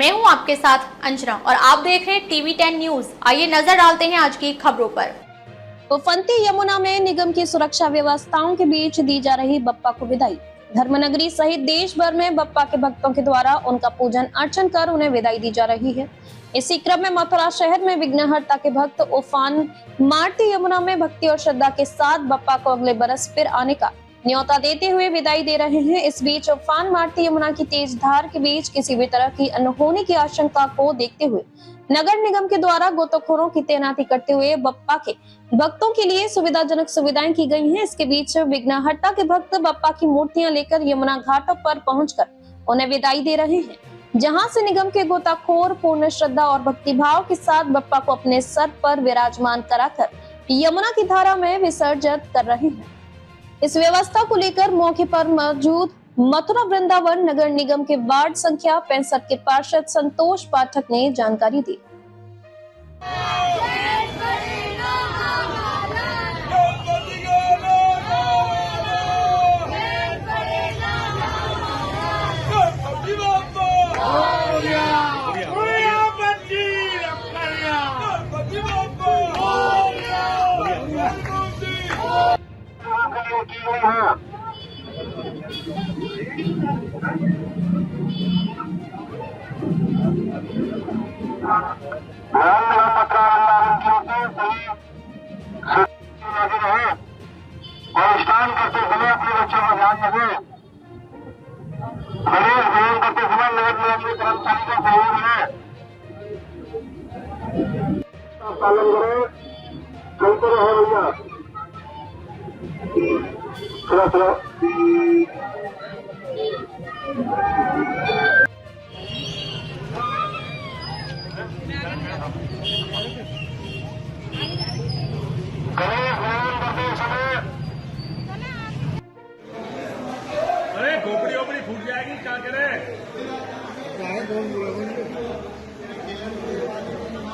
मैं हूं आपके साथ अंजना और आप देख रहे हैं टीवी10 न्यूज। आइए नजर डालते हैं आज की खबरों पर। उफनती यमुना में निगम की सुरक्षा व्यवस्थाओं के बीच दी जा रही बप्पा को विदाई। धर्मनगरी सहित देश भर में बप्पा के भक्तों के द्वारा उनका पूजन अर्चन कर उन्हें विदाई दी जा रही है। इसी क्रम में मथुरा शहर में विघ्नहर्ता के भक्त उफान मारती यमुना में भक्ति और श्रद्धा के साथ बप्पा को अगले बरस फिर आने का न्योता देते हुए विदाई दे रहे हैं। इस बीच उफान मारती यमुना की तेज धार के बीच किसी भी तरह की अनहोनी की आशंका को देखते हुए नगर निगम के द्वारा गोताखोरों की तैनाती करते हुए बप्पा के भक्तों के लिए सुविधाजनक सुविधाएं की गई हैं। इसके बीच विघ्नहर्ता के भक्त बप्पा की मूर्तियां लेकर यमुना घाटों पर पहुंचकर उन्हें विदाई दे रहे हैं, जहां से निगम के गोताखोर पूर्ण श्रद्धा और भक्तिभाव के साथ बप्पा को अपने सर पर विराजमान कराकर यमुना की धारा में विसर्जित कर रहे हैं। इस व्यवस्था को लेकर मौके पर मौजूद मथुरा वृंदावन नगर निगम के वार्ड संख्या 65 के पार्षद संतोष पाठक ने जानकारी दी। और स्नान करते समय अपने बच्चों को ध्यान रखें। गणेश भोजन करते समय नगर निगम के कर्मचारी का सहयोग है, पालन करें। चलते रहे भैया, थोड़ा थोड़ा खोपड़ी ओपड़ी फूट जाएगी, क्या करें?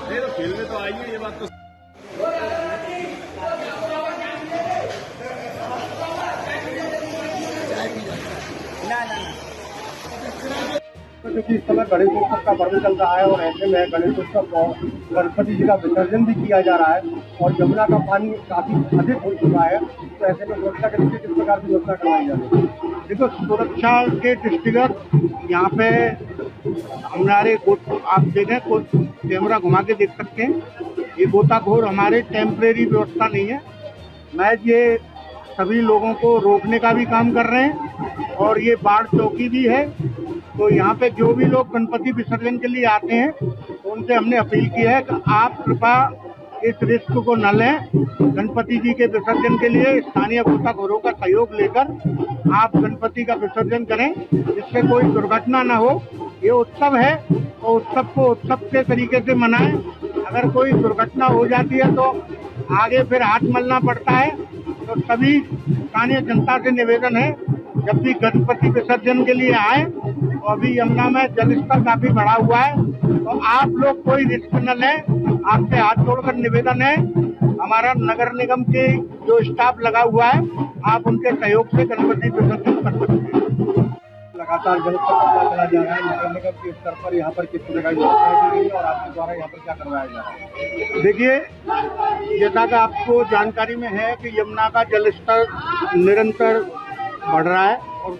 नहीं तो खेल में तो आएंगे, ये बात तो क्योंकि इस समय गणेश उत्सव का पर्व चल रहा है और ऐसे में गणेश उत्सव और गणपति जी का विसर्जन भी किया जा रहा है और यमुना का पानी काफी अधिक हो चुका है, तो ऐसे में सुरक्षा के लिए किस प्रकार की व्यवस्था करवाई जा रही है? देखो, सुरक्षा के दृष्टिगत यहाँ पे हमारे आप देखें, कैमरा घुमा के देख सकते हैं, ये गोताखोर हमारे टेम्परेरी व्यवस्था नहीं है, महज ये सभी लोगों को रोकने का भी काम कर रहे हैं और ये बाढ़ चौकी भी है। तो यहाँ पे जो भी लोग गणपति विसर्जन के लिए आते हैं तो उनसे हमने अपील की है कि आप कृपया इस रिस्क को न लें। गणपति जी के विसर्जन के लिए स्थानीय गोताखोरों का सहयोग लेकर आप गणपति का विसर्जन करें, जिससे कोई दुर्घटना न हो। ये उत्सव है तो उत्सव को उत्सव के तरीके से मनाएं। अगर कोई दुर्घटना हो जाती है तो आगे फिर हाथ मलना पड़ता है। तो सभी स्थानीय जनता से निवेदन है, जब भी गणपति विसर्जन के लिए आए तो अभी यमुना में जल स्तर काफी बढ़ा हुआ है, तो आप लोग कोई रिस्क न लें। आपसे हाथ जोड़कर निवेदन है, हमारा नगर निगम के जो स्टाफ लगा हुआ है, आप उनके सहयोग से गणपति विसर्जन कर सकते हैं। लगातार जल स्तर बढ़ता चला जा रहा है, नगर निगम के स्तर पर यहाँ पर किस प्रकार की व्यवस्था की गई है और आपके द्वारा यहाँ पर क्या करवाया जा रहा है? देखिए, जैसा कि आपको जानकारी में है कि यमुना का जल स्तर निरंतर बढ़ रहा है और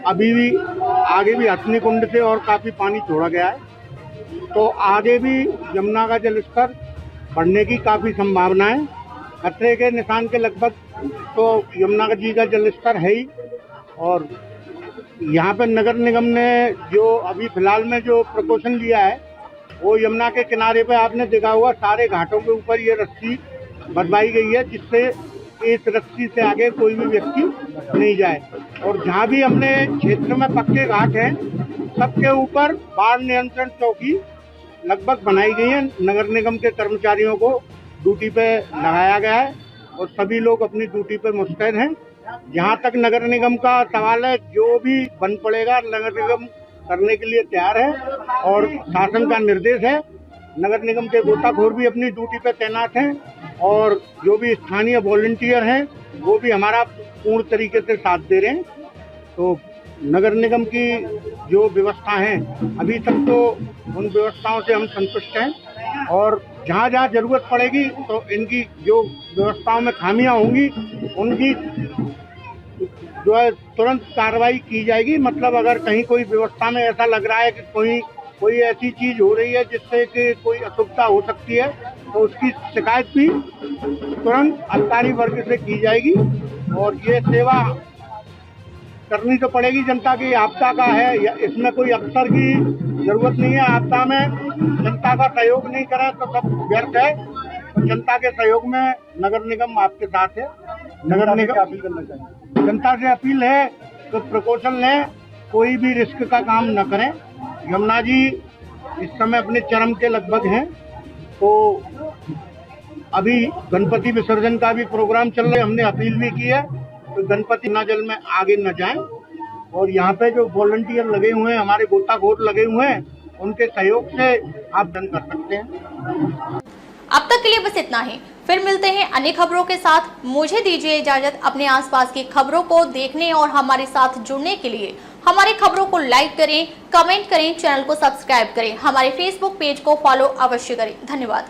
अभी भी आगे भी हथनी कुंड से और काफ़ी पानी छोड़ा गया है, तो आगे भी यमुना का जल स्तर बढ़ने की काफ़ी संभावना है। खतरे के निशान के लगभग तो यमुना जी का जल स्तर है ही। और यहाँ पर नगर निगम ने जो अभी फिलहाल में जो प्रिकॉशन लिया है, वो यमुना के किनारे पे आपने देखा हुआ सारे घाटों के ऊपर ये रस्सी बंधवाई गई है, जिससे इस रस्सी से आगे कोई भी व्यक्ति नहीं जाए। और जहाँ भी हमने क्षेत्र में पक्के घाट हैं, सबके ऊपर बाढ़ नियंत्रण चौकी लगभग बनाई गई है। नगर निगम के कर्मचारियों को ड्यूटी पे लगाया गया है और सभी लोग अपनी ड्यूटी पे मुस्तैद हैं। जहाँ तक नगर निगम का सवाल है, जो भी बन पड़ेगा नगर निगम करने के लिए तैयार है और शासन का निर्देश है। नगर निगम के गोताखोर भी अपनी ड्यूटी पे तैनात हैं और जो भी स्थानीय वॉलंटियर हैं वो भी हमारा पूर्ण तरीके से साथ दे रहे हैं। तो नगर निगम की जो व्यवस्था है अभी तक तो उन व्यवस्थाओं से हम संतुष्ट हैं और जहाँ जहाँ जरूरत पड़ेगी तो इनकी जो व्यवस्थाओं में खामियां होंगी उनकी जो है तुरंत कार्रवाई की जाएगी। मतलब अगर कहीं कोई व्यवस्था में ऐसा लग रहा है कि कोई ऐसी चीज हो रही है जिससे कि कोई असुविधा हो सकती है तो उसकी शिकायत भी तुरंत अधिकारी वर्ग से की जाएगी। और ये सेवा करनी तो पड़ेगी जनता की, आपदा का है, इसमें कोई अफसर की जरूरत नहीं है। आपदा में जनता का सहयोग नहीं करे तो सब व्यर्थ है। तो जनता के सहयोग में नगर निगम आपके साथ है। नगर निगम अपील करना चाहिए, जनता से अपील है तो प्रिकॉशन लें, कोई भी रिस्क का काम न करें। यमुना जी इस समय अपने चरम के लगभग हैं, तो अभी गणपति विसर्जन का भी प्रोग्राम चल रहा है। हमने अपील भी की है तो गणपति ना जल में आगे न जाएं और यहाँ पे जो वॉलंटियर लगे हुए हैं, हमारे गोताखोर लगे हुए हैं, उनके सहयोग से आप डन कर सकते हैं। अब तक के लिए बस इतना ही, फिर मिलते हैं अन्य खबरों के साथ। मुझे दीजिए इजाजत। अपने आसपास की खबरों को देखने और हमारे साथ जुड़ने के लिए हमारी खबरों को लाइक करें, कमेंट करें, चैनल को सब्सक्राइब करें, हमारे फेसबुक पेज को फॉलो अवश्य करें। धन्यवाद।